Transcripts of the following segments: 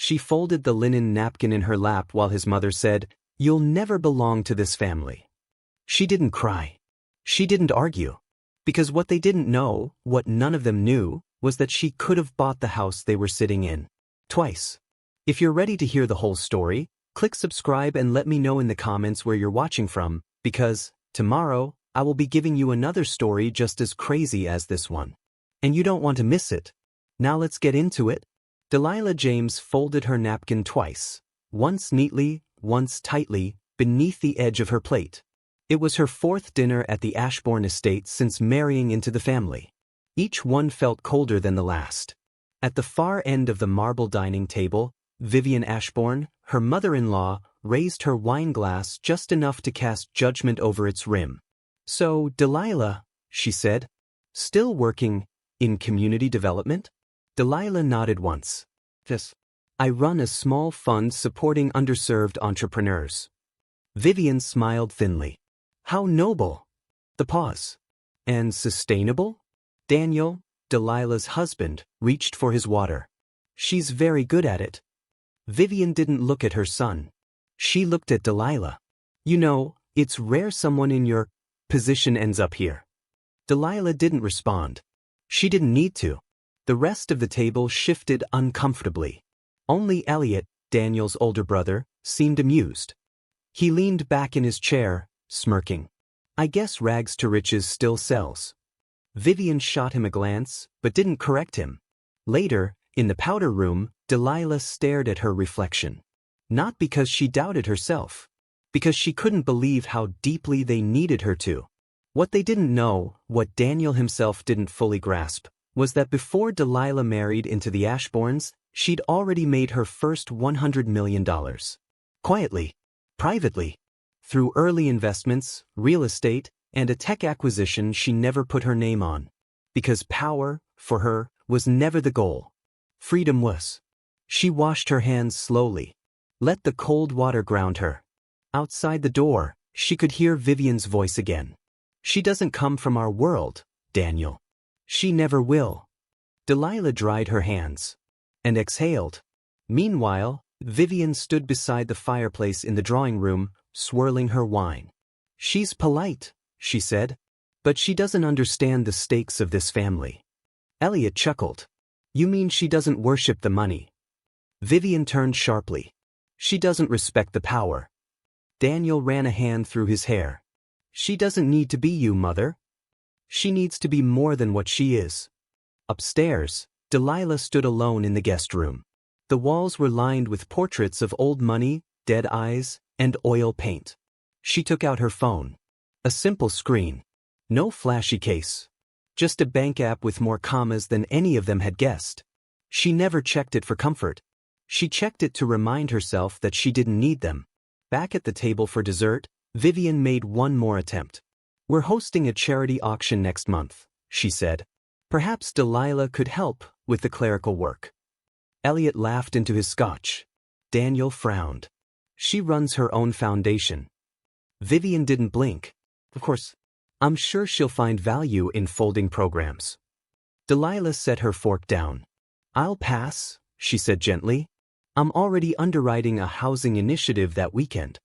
She folded the linen napkin in her lap while his mother said, "You'll never belong to this family." She didn't cry. She didn't argue. Because what they didn't know, what none of them knew, was that she could have bought the house they were sitting in. Twice. If you're ready to hear the whole story, click subscribe and let me know in the comments where you're watching from, because tomorrow, I will be giving you another story just as crazy as this one. And you don't want to miss it. Now let's get into it. Delilah James folded her napkin twice, once neatly, once tightly, beneath the edge of her plate. It was her fourth dinner at the Ashbourne estate since marrying into the family. Each one felt colder than the last. At the far end of the marble dining table, Vivian Ashbourne, her mother-in-law, raised her wine glass just enough to cast judgment over its rim. "So, Delilah," she said, "still working in community development?" Delilah nodded once. "Yes. I run a small fund supporting underserved entrepreneurs." Vivian smiled thinly. "How noble." The pause. "And sustainable?" Daniel, Delilah's husband, reached for his water. "She's very good at it." Vivian didn't look at her son. She looked at Delilah. "You know, it's rare someone in your position ends up here." Delilah didn't respond. She didn't need to. The rest of the table shifted uncomfortably. Only Elliot, Daniel's older brother, seemed amused. He leaned back in his chair, smirking. "I guess rags to riches still sells." Vivian shot him a glance, but didn't correct him. Later, in the powder room, Delilah stared at her reflection. Not because she doubted herself. Because she couldn't believe how deeply they needed her to. What they didn't know, what Daniel himself didn't fully grasp, was that before Delilah married into the Ashbournes, she'd already made her first $100 million. Quietly. Privately. Through early investments, real estate, and a tech acquisition she never put her name on. Because power, for her, was never the goal. Freedom was. She washed her hands slowly. Let the cold water ground her. Outside the door, she could hear Vivian's voice again. "She doesn't come from our world, Daniel. She never will." Delilah dried her hands. And exhaled. Meanwhile, Vivian stood beside the fireplace in the drawing room, swirling her wine. "She's polite," she said. "But she doesn't understand the stakes of this family." Elliot chuckled. "You mean she doesn't worship the money?" Vivian turned sharply. "She doesn't respect the power." Daniel ran a hand through his hair. "She doesn't need to be you, Mother. She needs to be more than what she is." Upstairs, Delilah stood alone in the guest room. The walls were lined with portraits of old money, dead eyes, and oil paint. She took out her phone. A simple screen. No flashy case. Just a bank app with more commas than any of them had guessed. She never checked it for comfort. She checked it to remind herself that she didn't need them. Back at the table for dessert, Vivian made one more attempt. "We're hosting a charity auction next month," she said. "Perhaps Delilah could help with the clerical work." Elliot laughed into his scotch. Daniel frowned. "She runs her own foundation." Vivian didn't blink. "Of course, I'm sure she'll find value in folding programs." Delilah set her fork down. "I'll pass," she said gently. "I'm already underwriting a housing initiative that weekend."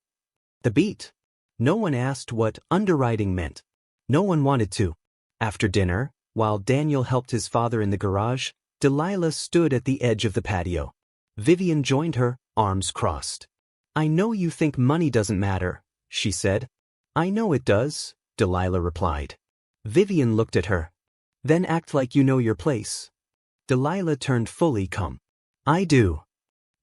The beat. No one asked what underwriting meant. No one wanted to. After dinner, while Daniel helped his father in the garage, Delilah stood at the edge of the patio. Vivian joined her, arms crossed. "I know you think money doesn't matter," she said. "I know it does," Delilah replied. Vivian looked at her. "Then act like you know your place." Delilah turned fully calm. "I do."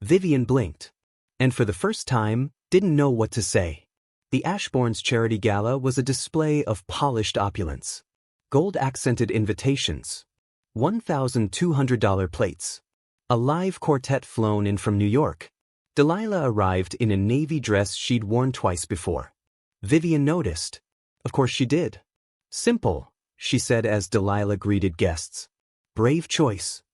Vivian blinked. And for the first time, didn't know what to say. The Ashbourne's charity gala was a display of polished opulence. Gold-accented invitations. $1,200 plates. A live quartet flown in from New York. Delilah arrived in a navy dress she'd worn twice before. Vivian noticed. Of course she did. "Simple," she said as Delilah greeted guests. "Brave choice."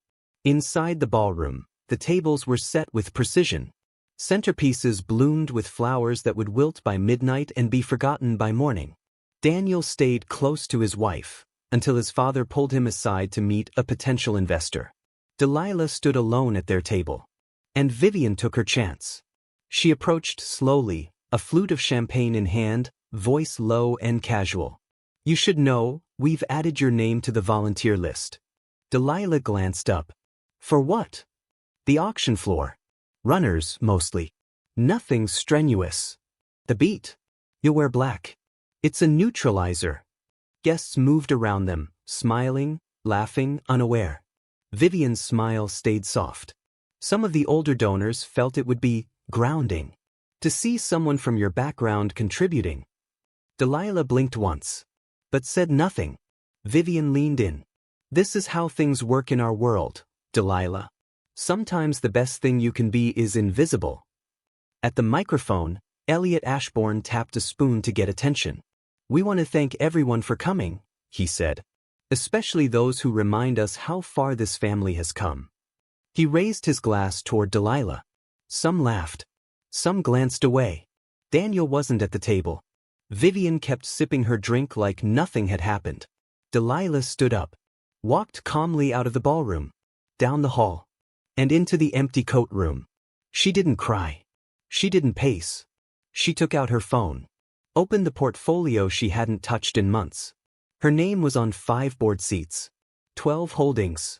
Inside the ballroom, the tables were set with precision. Centerpieces bloomed with flowers that would wilt by midnight and be forgotten by morning. Daniel stayed close to his wife, until his father pulled him aside to meet a potential investor. Delilah stood alone at their table. And Vivian took her chance. She approached slowly, a flute of champagne in hand, voice low and casual. You should know, we've added your name to the volunteer list. Delilah glanced up. For what? The auction floor. Runners, mostly. Nothing strenuous. The beat. You'll wear black. It's a neutralizer. Guests moved around them, smiling, laughing, unaware. Vivian's smile stayed soft. Some of the older donors felt it would be grounding to see someone from your background contributing. Delilah blinked once, but said nothing. Vivian leaned in. This is how things work in our world, Delilah. Sometimes the best thing you can be is invisible. At the microphone, Elliot Ashbourne tapped a spoon to get attention. We want to thank everyone for coming, he said. Especially those who remind us how far this family has come. He raised his glass toward Delilah. Some laughed. Some glanced away. Daniel wasn't at the table. Vivian kept sipping her drink like nothing had happened. Delilah stood up, walked calmly out of the ballroom, down the hall, and into the empty coat room. She didn't cry. She didn't pace. She took out her phone, opened the portfolio she hadn't touched in months. Her name was on 5 board seats, 12 holdings,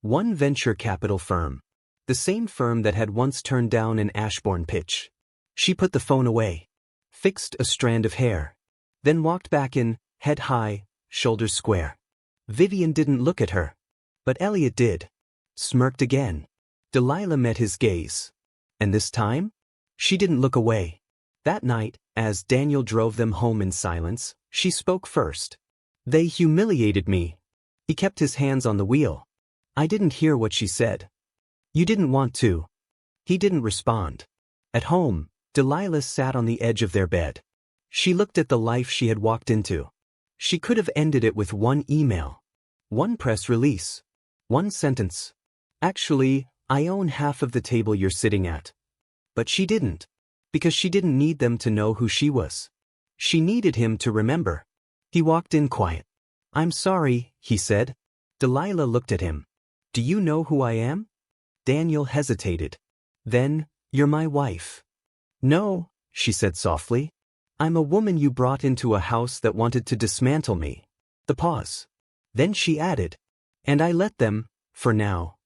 1 venture capital firm, the same firm that had once turned down an Ashbourne pitch. She put the phone away, fixed a strand of hair, then walked back in, head high, shoulders square. Vivian didn't look at her, but Elliot did. Smirked again. Delilah met his gaze. And this time, she didn't look away. That night, as Daniel drove them home in silence, she spoke first. They humiliated me. He kept his hands on the wheel. I didn't hear what she said. You didn't want to. He didn't respond. At home, Delilah sat on the edge of their bed. She looked at the life she had walked into. She could have ended it with 1 email, 1 press release, 1 sentence. Actually, I own half of the table you're sitting at. But she didn't. Because she didn't need them to know who she was. She needed him to remember. He walked in quiet. I'm sorry, he said. Delilah looked at him. Do you know who I am? Daniel hesitated. Then, you're my wife. No, she said softly. I'm a woman you brought into a house that wanted to dismantle me. The pause. Then she added. And I let them, for now.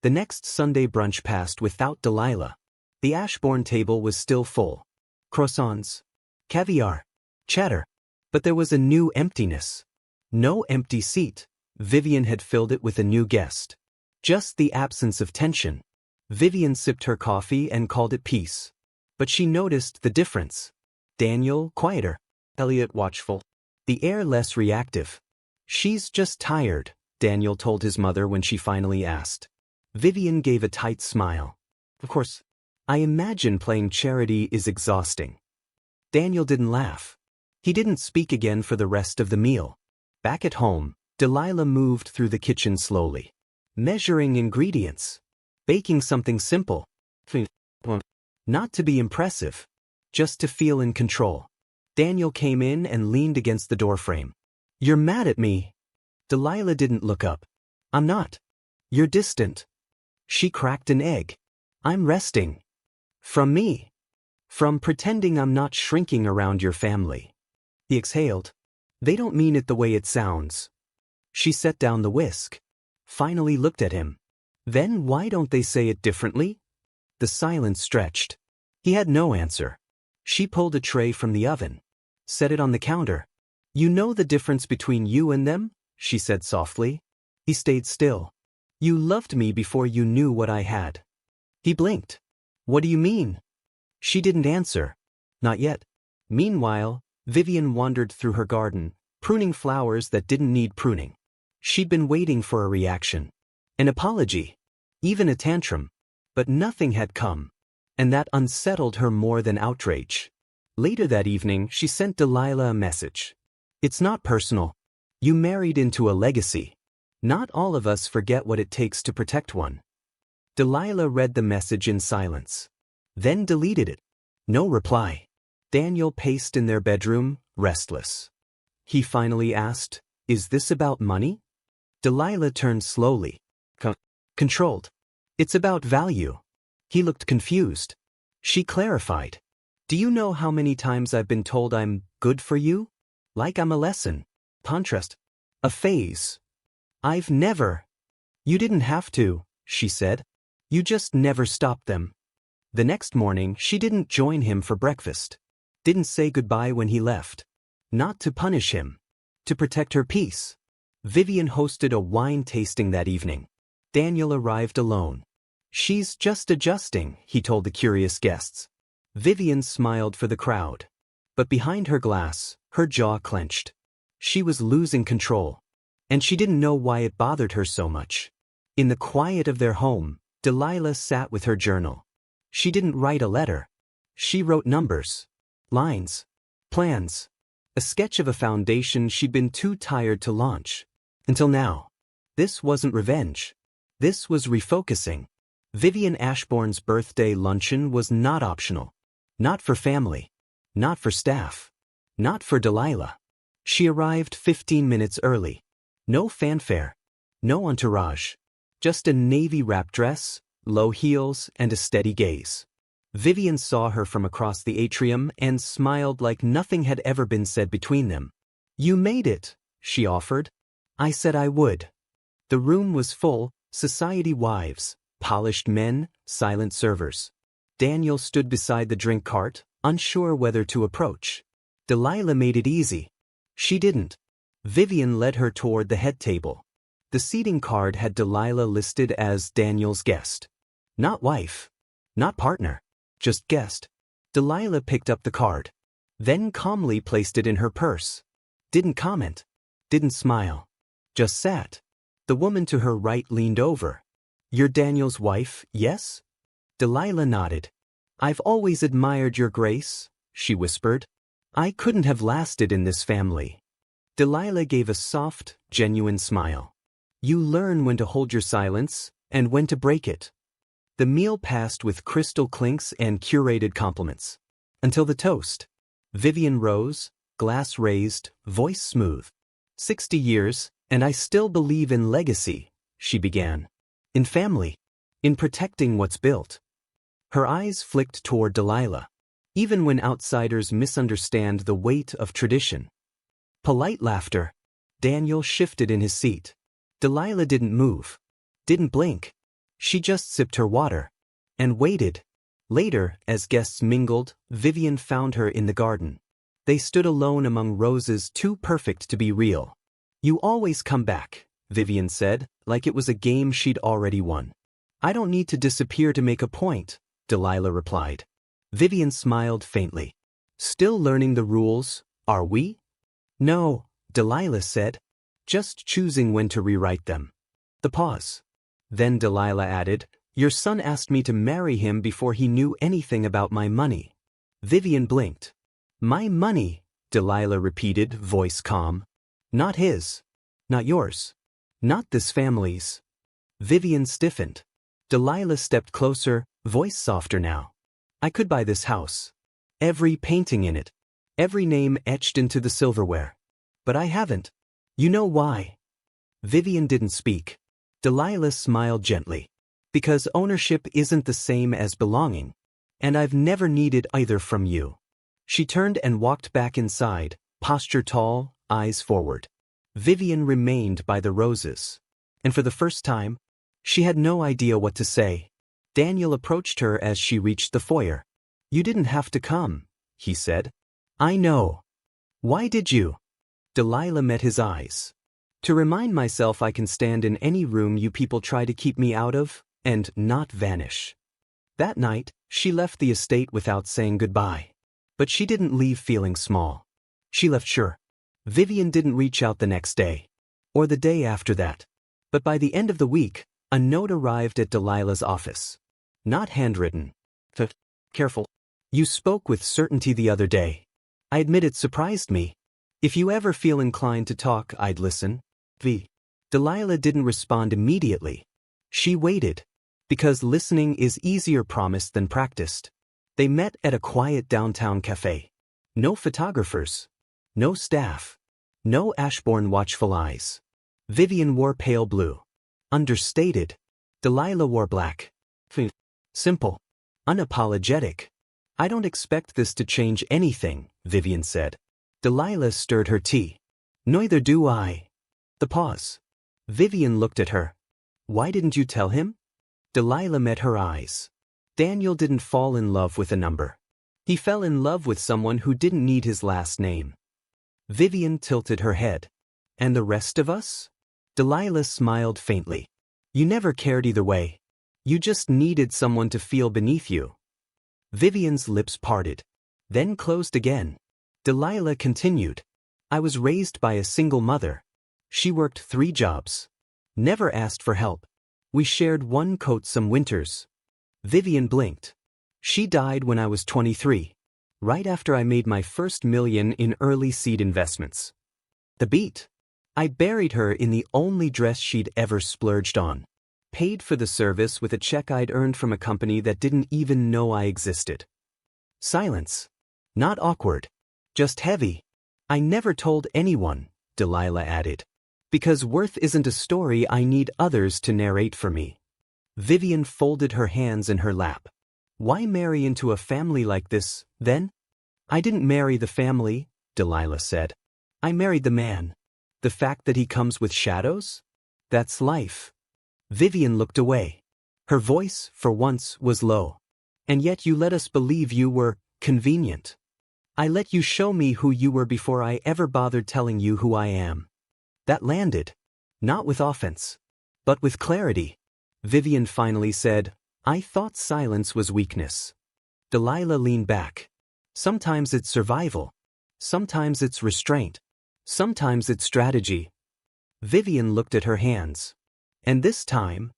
The next Sunday brunch passed without Delilah. The Ashbourne table was still full. Croissants. Caviar. Chatter. But there was a new emptiness. No empty seat. Vivian had filled it with a new guest. Just the absence of tension. Vivian sipped her coffee and called it peace. But she noticed the difference. Daniel, quieter. Elliot, watchful. The air less reactive. She's just tired, Daniel told his mother when she finally asked. Vivian gave a tight smile. Of course, I imagine playing charity is exhausting. Daniel didn't laugh. He didn't speak again for the rest of the meal. Back at home, Delilah moved through the kitchen slowly, measuring ingredients, baking something simple. Not to be impressive, just to feel in control. Daniel came in and leaned against the doorframe. You're mad at me. Delilah didn't look up. I'm not. You're distant. She cracked an egg. I'm resting. From me. From pretending I'm not shrinking around your family. He exhaled. They don't mean it the way it sounds. She set down the whisk. Finally looked at him. Then why don't they say it differently? The silence stretched. He had no answer. She pulled a tray from the oven. Set it on the counter. You know the difference between you and them? She said softly. He stayed still. You loved me before you knew what I had. He blinked. What do you mean? She didn't answer. Not yet. Meanwhile, Vivian wandered through her garden, pruning flowers that didn't need pruning. She'd been waiting for a reaction. An apology. Even a tantrum. But nothing had come. And that unsettled her more than outrage. Later that evening, she sent Delilah a message. It's not personal. You married into a legacy. Not all of us forget what it takes to protect one. Delilah read the message in silence. Then deleted it. No reply. Daniel paced in their bedroom, restless. He finally asked, Is this about money? Delilah turned slowly. Controlled. It's about value. He looked confused. She clarified. Do you know how many times I've been told I'm good for you? Like I'm a lesson. Contrast. A phase. I've never. You didn't have to, she said. You just never stopped them. The next morning, she didn't join him for breakfast. Didn't say goodbye when he left. Not to punish him. To protect her peace. Vivian hosted a wine tasting that evening. Daniel arrived alone. She's just adjusting, he told the curious guests. Vivian smiled for the crowd. But behind her glass, her jaw clenched. She was losing control. And she didn't know why it bothered her so much. In the quiet of their home, Delilah sat with her journal. She didn't write a letter. She wrote numbers, lines, plans, a sketch of a foundation she'd been too tired to launch. Until now. This wasn't revenge. This was refocusing. Vivian Ashbourne's birthday luncheon was not optional. Not for family. Not for staff. Not for Delilah. She arrived 15 minutes early. No fanfare. No entourage. Just a navy wrap dress, low heels, and a steady gaze. Vivian saw her from across the atrium and smiled like nothing had ever been said between them. You made it, she offered. I said I would. The room was full, society wives, polished men, silent servers. Daniel stood beside the drink cart, unsure whether to approach. Delilah made it easy. She didn't. Vivian led her toward the head table. The seating card had Delilah listed as Daniel's guest. Not wife. Not partner. Just guest. Delilah picked up the card. Then calmly placed it in her purse. Didn't comment. Didn't smile. Just sat. The woman to her right leaned over. You're Daniel's wife, yes? Delilah nodded. I've always admired your grace, she whispered. I couldn't have lasted in this family. Delilah gave a soft, genuine smile. You learn when to hold your silence, and when to break it. The meal passed with crystal clinks and curated compliments. Until the toast. Vivian rose, glass raised, voice smooth. 60 years, and I still believe in legacy, she began. In family. In protecting what's built. Her eyes flicked toward Delilah. Even when outsiders misunderstand the weight of tradition. Polite laughter. Daniel shifted in his seat. Delilah didn't move. Didn't blink. She just sipped her water. And waited. Later, as guests mingled, Vivian found her in the garden. They stood alone among roses too perfect to be real. You always come back, Vivian said, like it was a game she'd already won. I don't need to disappear to make a point, Delilah replied. Vivian smiled faintly. Still learning the rules, are we? No, Delilah said. Just choosing when to rewrite them. The pause. Then Delilah added, your son asked me to marry him before he knew anything about my money. Vivian blinked. My money, Delilah repeated, voice calm. Not his. Not yours. Not this family's. Vivian stiffened. Delilah stepped closer, voice softer now. I could buy this house. Every painting in it. Every name etched into the silverware. But I haven't. You know why? Vivian didn't speak. Delilah smiled gently. Because ownership isn't the same as belonging. And I've never needed either from you. She turned and walked back inside, posture tall, eyes forward. Vivian remained by the roses. And for the first time, she had no idea what to say. Daniel approached her as she reached the foyer. You didn't have to come, he said. I know. Why did you? Delilah met his eyes. To remind myself I can stand in any room you people try to keep me out of, and not vanish. That night, she left the estate without saying goodbye. But she didn't leave feeling small. She left sure. Vivian didn't reach out the next day. Or the day after that. But by the end of the week, a note arrived at Delilah's office. Not handwritten. Careful. You spoke with certainty the other day. I admit it surprised me. If you ever feel inclined to talk, I'd listen. Delilah didn't respond immediately. She waited. Because listening is easier promised than practiced. They met at a quiet downtown cafe. No photographers. No staff. No Ashbourne watchful eyes. Vivian wore pale blue. Understated. Delilah wore black. Simple. Unapologetic. I don't expect this to change anything, Vivian said. Delilah stirred her tea. Neither do I. The pause. Vivian looked at her. Why didn't you tell him? Delilah met her eyes. Daniel didn't fall in love with a number. He fell in love with someone who didn't need his last name. Vivian tilted her head. And the rest of us? Delilah smiled faintly. You never cared either way. You just needed someone to feel beneath you. Vivian's lips parted, then closed again. Delilah continued. I was raised by a single mother. She worked 3 jobs. Never asked for help. We shared one coat some winters. Vivian blinked. She died when I was 23, right after I made my first million in early seed investments. The beat. I buried her in the only dress she'd ever splurged on. Paid for the service with a check I'd earned from a company that didn't even know I existed. Silence. Not awkward. Just heavy. I never told anyone, Delilah added. Because worth isn't a story I need others to narrate for me. Vivian folded her hands in her lap. Why marry into a family like this, then? I didn't marry the family, Delilah said. I married the man. The fact that he comes with shadows? That's life. Vivian looked away. Her voice, for once, was low. And yet you let us believe you were convenient. I let you show me who you were before I ever bothered telling you who I am. That landed. Not with offense, but with clarity. Vivian finally said, I thought silence was weakness. Delilah leaned back. Sometimes it's survival. Sometimes it's restraint. Sometimes it's strategy. Vivian looked at her hands. And this time,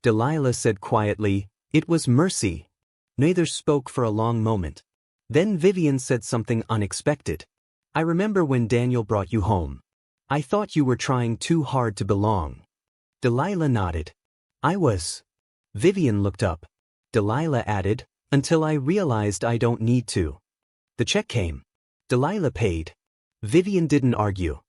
Delilah said quietly, it was mercy. Neither spoke for a long moment. Then Vivian said something unexpected. I remember when Daniel brought you home. I thought you were trying too hard to belong. Delilah nodded. I was. Vivian looked up. Delilah added, until I realized I don't need to. The check came. Delilah paid. Vivian didn't argue.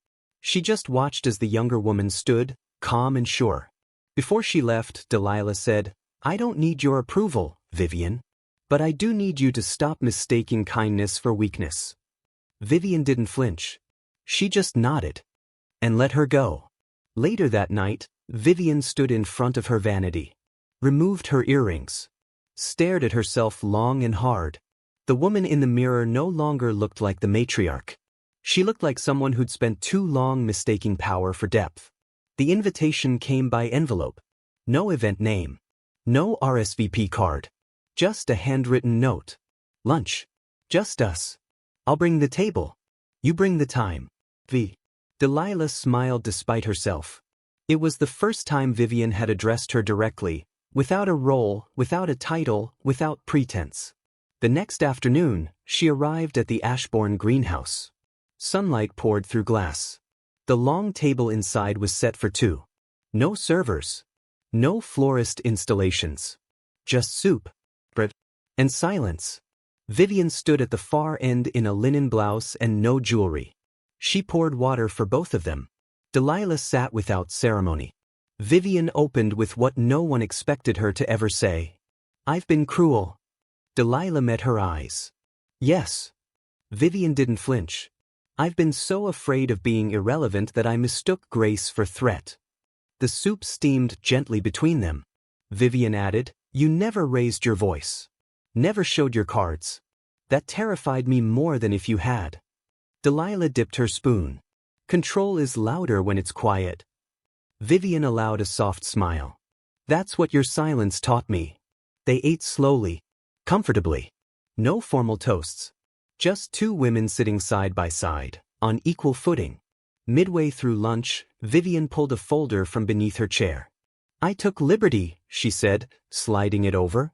She just watched as the younger woman stood, calm and sure. Before she left, Delilah said, I don't need your approval, Vivian. But I do need you to stop mistaking kindness for weakness. Vivian didn't flinch. She just nodded. And let her go. Later that night, Vivian stood in front of her vanity. Removed her earrings. Stared at herself long and hard. The woman in the mirror no longer looked like the matriarch. She looked like someone who'd spent too long mistaking power for depth. The invitation came by envelope. No event name. No RSVP card. Just a handwritten note. Lunch. Just us. I'll bring the table. You bring the time. V. Delilah smiled despite herself. It was the first time Vivian had addressed her directly, without a role, without a title, without pretense. The next afternoon, she arrived at the Ashbourne greenhouse. Sunlight poured through glass. The long table inside was set for 2. No servers. No florist installations. Just soup, bread, and silence. Vivian stood at the far end in a linen blouse and no jewelry. She poured water for both of them. Delilah sat without ceremony. Vivian opened with what no one expected her to ever say. I've been cruel. Delilah met her eyes. Yes. Vivian didn't flinch. I've been so afraid of being irrelevant that I mistook grace for threat. The soup steamed gently between them. Vivian added, you never raised your voice. Never showed your cards. That terrified me more than if you had. Delilah dipped her spoon. Control is louder when it's quiet. Vivian allowed a soft smile. That's what your silence taught me. They ate slowly, comfortably. No formal toasts. Just 2 women sitting side by side, on equal footing. Midway through lunch, Vivian pulled a folder from beneath her chair. I took liberty, she said, sliding it over.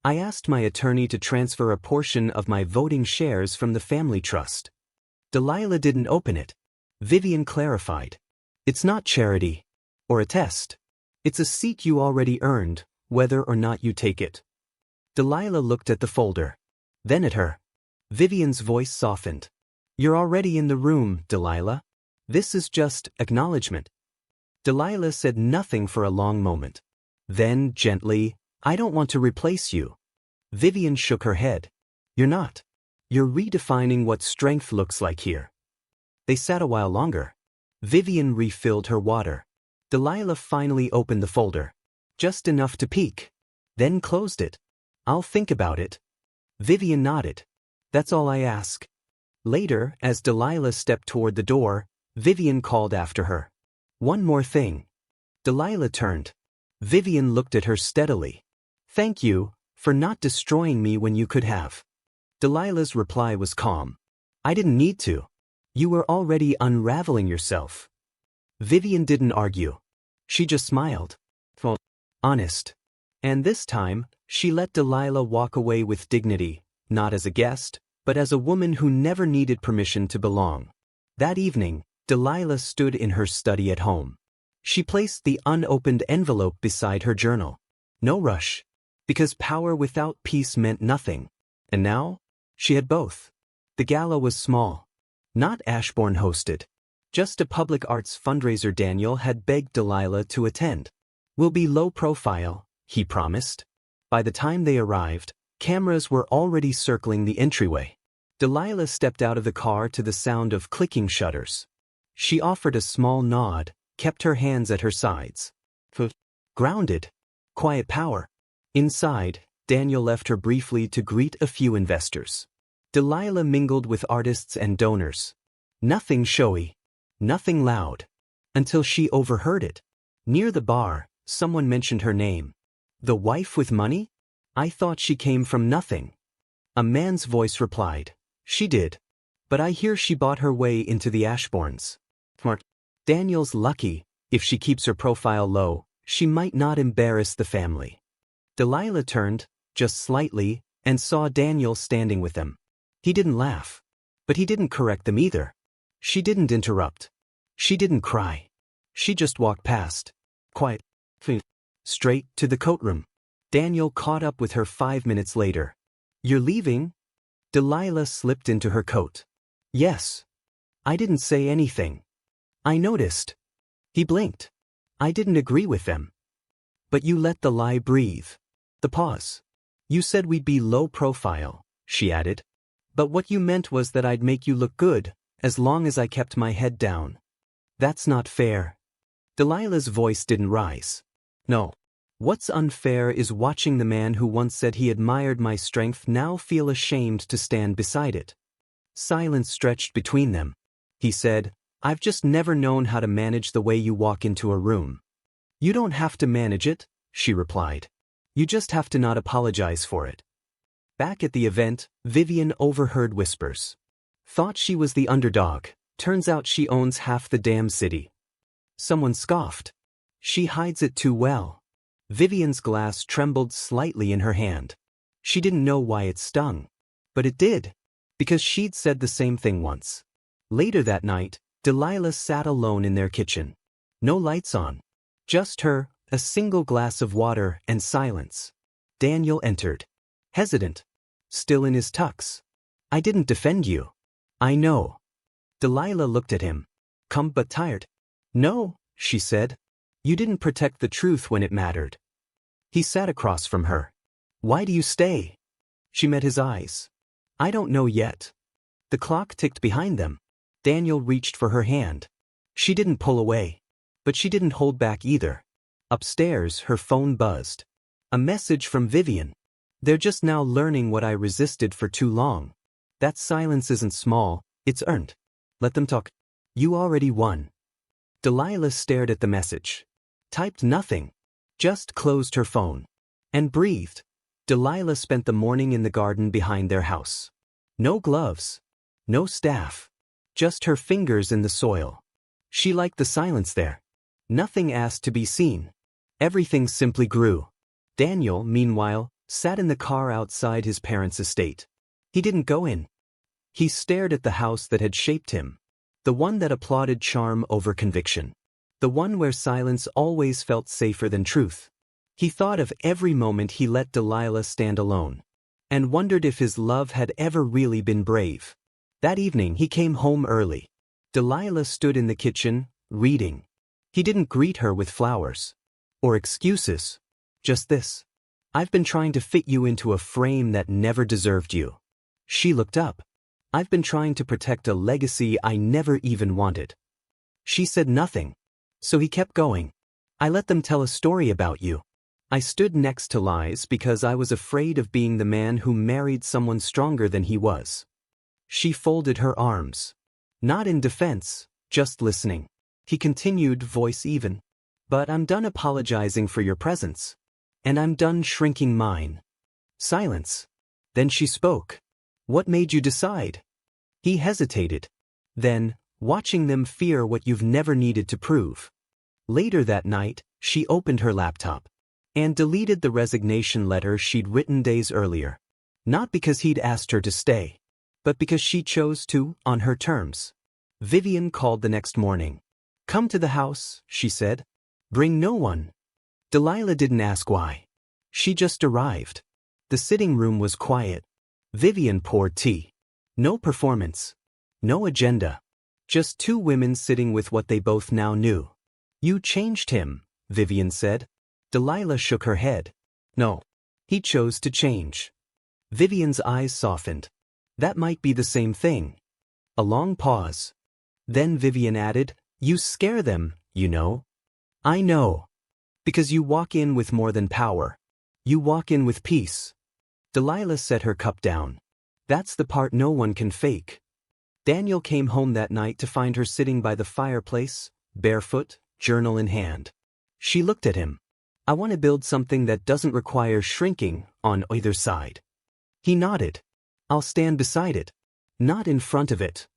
I asked my attorney to transfer a portion of my voting shares from the family trust. Delilah didn't open it. Vivian clarified. It's not charity. Or a test. It's a seat you already earned, whether or not you take it. Delilah looked at the folder. Then at her. Vivian's voice softened. You're already in the room, Delilah. This is just acknowledgement. Delilah said nothing for a long moment. Then, gently, I don't want to replace you. Vivian shook her head. You're not. You're redefining what strength looks like here. They sat a while longer. Vivian refilled her water. Delilah finally opened the folder. Just enough to peek. Then closed it. I'll think about it. Vivian nodded. That's all I ask. Later, as Delilah stepped toward the door, Vivian called after her. One more thing. Delilah turned. Vivian looked at her steadily. Thank you for not destroying me when you could have. Delilah's reply was calm. I didn't need to. You were already unraveling yourself. Vivian didn't argue. She just smiled. Well, honest. And this time, she let Delilah walk away with dignity, not as a guest, but as a woman who never needed permission to belong. That evening, Delilah stood in her study at home. She placed the unopened envelope beside her journal. No rush. Because power without peace meant nothing. And now, she had both. The gala was small. Not Ashbourne hosted. Just a public arts fundraiser Daniel had begged Delilah to attend. Will be low profile, he promised. By the time they arrived, cameras were already circling the entryway. Delilah stepped out of the car to the sound of clicking shutters. She offered a small nod, kept her hands at her sides. Grounded. Quiet power. Inside, Daniel left her briefly to greet a few investors. Delilah mingled with artists and donors. Nothing showy. Nothing loud. Until she overheard it. Near the bar, someone mentioned her name. The wife with money? I thought she came from nothing. A man's voice replied. She did. But I hear she bought her way into the Ashbournes. Smart. Daniel's lucky. If she keeps her profile low, she might not embarrass the family. Delilah turned, just slightly, and saw Daniel standing with them. He didn't laugh. But he didn't correct them either. She didn't interrupt. She didn't cry. She just walked past. Quiet. Straight to the coat room. Daniel caught up with her 5 minutes later. You're leaving? Delilah slipped into her coat. Yes. I didn't say anything. I noticed. He blinked. I didn't agree with them. But you let the lie breathe. The pause. You said we'd be low profile, she added. But what you meant was that I'd make you look good, as long as I kept my head down. That's not fair. Delilah's voice didn't rise. No. What's unfair is watching the man who once said he admired my strength now feel ashamed to stand beside it. Silence stretched between them. He said, I've just never known how to manage the way you walk into a room. You don't have to manage it, she replied. You just have to not apologize for it. Back at the event, Vivian overheard whispers. Thought she was the underdog. Turns out she owns half the damn city. Someone scoffed. She hides it too well. Vivian's glass trembled slightly in her hand. She didn't know why it stung. But it did. Because she'd said the same thing once. Later that night, Delilah sat alone in their kitchen. No lights on. Just her, a single glass of water, and silence. Daniel entered. Hesitant. Still in his tux. I didn't defend you. I know. Delilah looked at him. Calm but tired. No, she said. You didn't protect the truth when it mattered. He sat across from her. Why do you stay? She met his eyes. I don't know yet. The clock ticked behind them. Daniel reached for her hand. She didn't pull away. But she didn't hold back either. Upstairs, her phone buzzed. A message from Vivian. They're just now learning what I resisted for too long. That silence isn't small, it's earned. Let them talk. You already won. Delilah stared at the message. Typed nothing. Just closed her phone. And breathed. Delilah spent the morning in the garden behind their house. No gloves. No staff. Just her fingers in the soil. She liked the silence there. Nothing asked to be seen. Everything simply grew. Daniel, meanwhile, sat in the car outside his parents' estate. He didn't go in. He stared at the house that had shaped him. The one that applauded charm over conviction. The one where silence always felt safer than truth. He thought of every moment he let Delilah stand alone. And wondered if his love had ever really been brave. That evening he came home early. Delilah stood in the kitchen, reading. He didn't greet her with flowers. Or excuses. Just this. I've been trying to fit you into a frame that never deserved you. She looked up. I've been trying to protect a legacy I never even wanted. She said nothing. So he kept going. I let them tell a story about you. I stood next to lies because I was afraid of being the man who married someone stronger than he was. She folded her arms. Not in defense, just listening. He continued, voice even. But I'm done apologizing for your presence. And I'm done shrinking mine. Silence. Then she spoke. What made you decide? He hesitated. Then, watching them fear what you've never needed to prove. Later that night, she opened her laptop and deleted the resignation letter she'd written days earlier. Not because he'd asked her to stay, but because she chose to, on her terms. Vivian called the next morning. Come to the house, she said. Bring no one. Delilah didn't ask why. She just arrived. The sitting room was quiet. Vivian poured tea. No performance. No agenda. Just two women sitting with what they both now knew. You changed him, Vivian said. Delilah shook her head. No. He chose to change. Vivian's eyes softened. That might be the same thing. A long pause. Then Vivian added, You scare them, you know. I know. Because you walk in with more than power. You walk in with peace. Delilah set her cup down. That's the part no one can fake. Daniel came home that night to find her sitting by the fireplace, barefoot, journal in hand. She looked at him. I want to build something that doesn't require shrinking on either side. He nodded. I'll stand beside it. Not in front of it.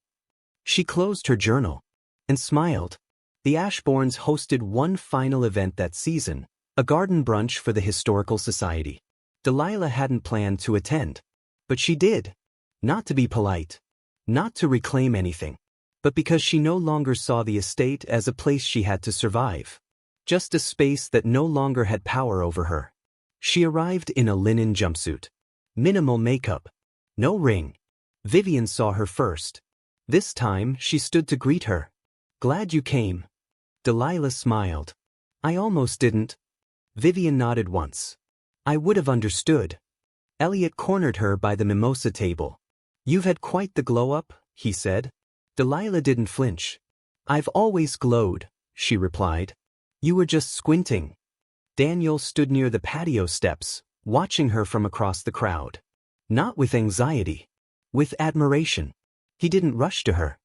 She closed her journal and smiled. The Ashbournes hosted one final event that season, a garden brunch for the Historical Society. Delilah hadn't planned to attend, but she did. Not to be polite, not to reclaim anything, but because she no longer saw the estate as a place she had to survive. Just a space that no longer had power over her. She arrived in a linen jumpsuit. Minimal makeup. No ring. Vivian saw her first. This time, she stood to greet her. Glad you came. Delilah smiled. I almost didn't. Vivian nodded once. I would have understood. Elliot cornered her by the mimosa table. You've had quite the glow-up, he said. Delilah didn't flinch. I've always glowed, she replied. You were just squinting. Daniel stood near the patio steps, watching her from across the crowd. Not with anxiety. With admiration. He didn't rush to her.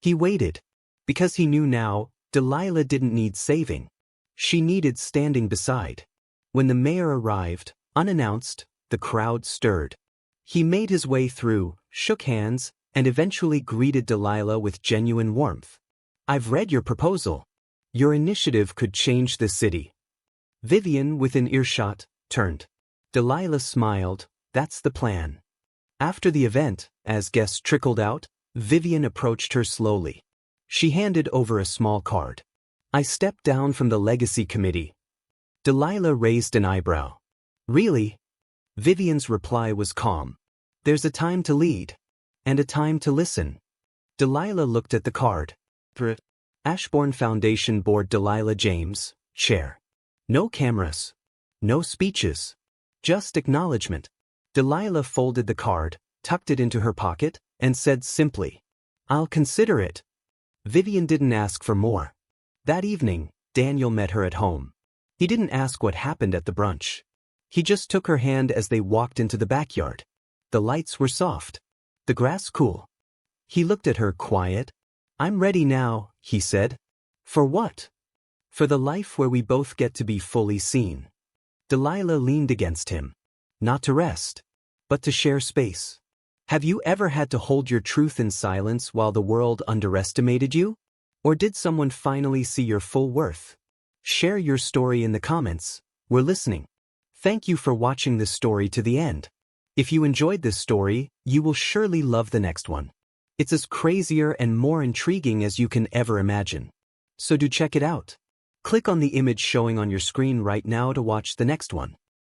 He waited. Because he knew now, Delilah didn't need saving. She needed standing beside. When the mayor arrived, unannounced, the crowd stirred. He made his way through, shook hands, and eventually greeted Delilah with genuine warmth. I've read your proposal. Your initiative could change the city. Vivian, within earshot, turned. Delilah smiled. That's the plan. After the event, as guests trickled out, Vivian approached her slowly. She handed over a small card. I stepped down from the legacy committee. Delilah raised an eyebrow. Really? Vivian's reply was calm. There's a time to lead. And a time to listen. Delilah looked at the card. Ashbourne Foundation Board Delilah James, Chair. No cameras. No speeches. Just acknowledgement. Delilah folded the card, tucked it into her pocket, and said simply, I'll consider it. Vivian didn't ask for more. That evening, Daniel met her at home. He didn't ask what happened at the brunch. He just took her hand as they walked into the backyard. The lights were soft. The grass cool. He looked at her quiet. I'm ready now, he said. For what? For the life where we both get to be fully seen. Delilah leaned against him. Not to rest, but to share space. Have you ever had to hold your truth in silence while the world underestimated you? Or did someone finally see your full worth? Share your story in the comments. We're listening. Thank you for watching this story to the end. If you enjoyed this story, you will surely love the next one. It's as crazier and more intriguing as you can ever imagine. So do check it out. Click on the image showing on your screen right now to watch the next one.